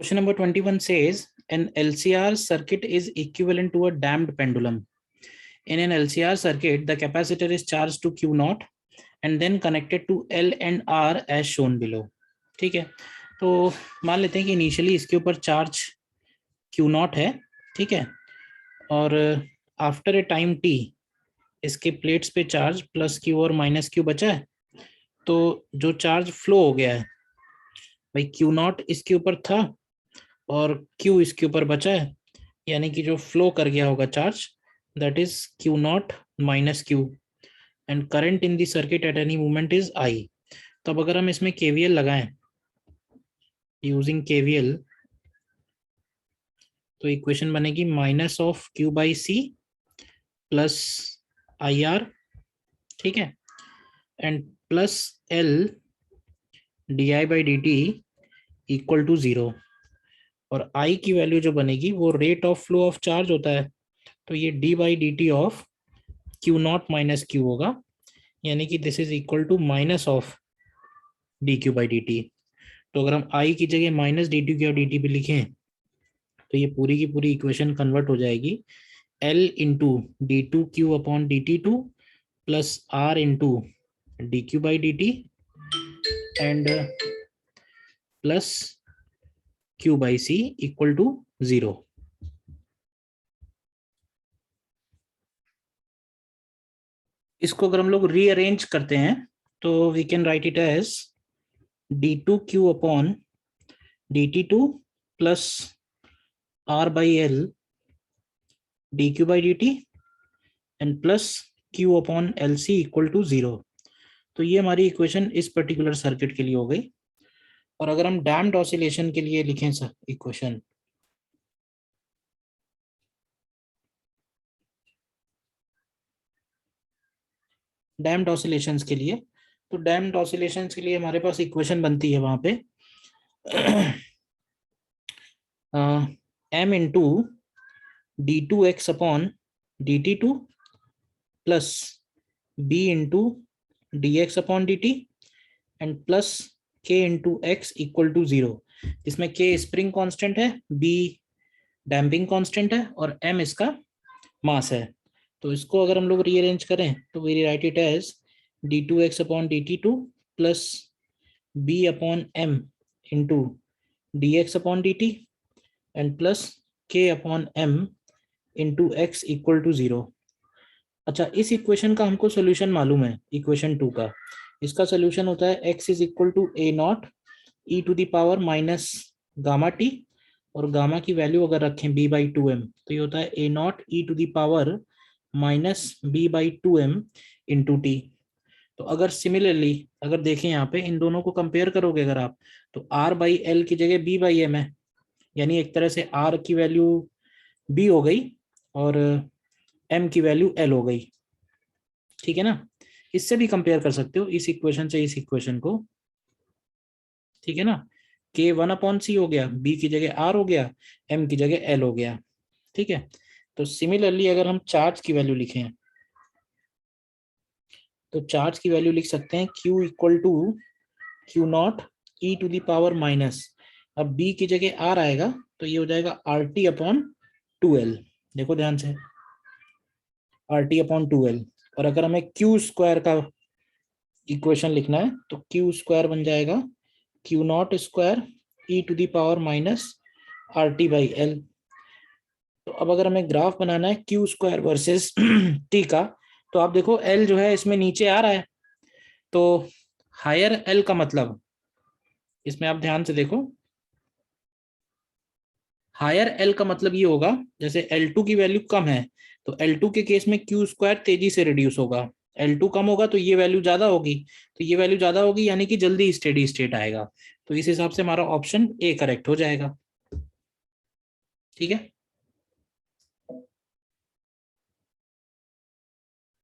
Question number 21 says an LCR circuit is equivalent to a damped pendulum. In an LCR circuit, the capacitor is charged to Q naught and then connected to L and R as shown below. ठीक है, तो मान लेते हैं कि initially इसके ऊपर charge Q naught है, ठीक है, और आफ्टर ए टाइम T इसके प्लेट्स पे चार्ज प्लस Q और माइनस Q बचा है, तो जो चार्ज फ्लो हो गया है भाई Q naught इसके ऊपर था और Q इसके ऊपर बचा है, यानी कि जो फ्लो कर गया होगा charge that is Q naught minus Q and current in the circuit at any moment is I. तो अब अगर हम इसमें KVL लगाएं यूजिंग KVL तो इक्वेशन बनेगी minus of Q by C plus IR, ठीक है, and plus L DI by DT equal to 0. और I की वैल्यू जो बनेगी वो rate of flow of charge होता है, तो ये D by DT of Q naught minus Q होगा, यानी कि this is equal to minus of DQ by DT. तो अगर हम I की जगह माइनस DQ और DT पे लिखें तो ये पूरी की पूरी इक्वेशन कन्वर्ट हो जाएगी L into D2Q upon DT2 plus R into DQ by DT and plus Q by C equal to 0. इसको अगर हम लोग रीअरेंज करते हैं तो we can write it as D2Q upon DT2 plus R by L DQ by DT and plus Q upon LC equal to 0. तो ये हमारी इक्वेशन इस पर्टिकुलर सर्किट के लिए हो गई. और अगर हम डैम्प्ड ऑसिलेशन के लिए लिखें सर इक्वेशन, डैम्प्ड ऑसिलेशंस के लिए, तो डैम्प्ड ऑसिलेशंस के लिए हमारे पास इक्वेशन बनती है वहां पे m into D2x upon DT2 plus B into DX upon DT and plus K into X equal to 0, जिसमें K स्प्रिंग कांस्टेंट है, B डैम्पिंग कांस्टेंट है और M इसका मास है. तो इसको अगर हम लोग रीअरेंज करें तो we write it as D2x upon DT2 plus B upon M into DX upon DT and plus K upon M into X equal to 0. अच्छा, इस इक्वेशन का हमको सोल्यूशन मालूम है, इक्वेशन 2 का. इसका सोल्यूशन होता है x is equal to A naught e to the power minus gamma t, और गामा की वैल्यू अगर रखें b बाई 2m तो ये होता है A naught e to the power minus b by 2m into t. तो अगर सिमिलरली अगर देखें यहाँ पे इन दोनों को कंपेयर करोगे अगर आप, तो r बाई l की जगह b बाई m है, यानी एक तरह से r की वैल्यू b हो गई और m की वैल्यू l हो गई, ठीक है ना. इससे भी कंपेयर कर सकते हो इस इक्वेशन से इस इक्वेशन को, ठीक है ना. K 1/C हो गया, B की जगह R हो गया, M की जगह L हो गया, ठीक है. तो सिमिलरली अगर हम चार्ज की वैल्यू लिखें तो चार्ज की वैल्यू लिख सकते हैं Q equal to Q naught e to the power minus, अब B की जगह R आएगा तो ये हो जाएगा RT अपॉन 2L. देखो ध्यान से, RT अपॉन 2L. और अगर हमें Q स्क्वायर का इक्वेशन लिखना है तो Q स्क्वायर बन जाएगा Q naught square e to the power minus RT by L. तो अब अगर हमें ग्राफ बनाना है Q स्क्वायर वर्सेस T का, तो आप देखो L जो है इसमें नीचे आ रहा है, तो हायर L का मतलब, इसमें आप ध्यान से देखो, हायर L का मतलब ये होगा जैसे L2 की वैल्यू कम है तो L2 के केस में Q स्क्वायर तेजी से रिड्यूस होगा, L2 कम होगा तो ये वैल्यू ज्यादा होगी, तो ये वैल्यू ज्यादा होगी यानी कि जल्दी स्टेडी स्टेट आएगा. तो इस हिसाब से हमारा ऑप्शन ए करेक्ट हो जाएगा, ठीक है.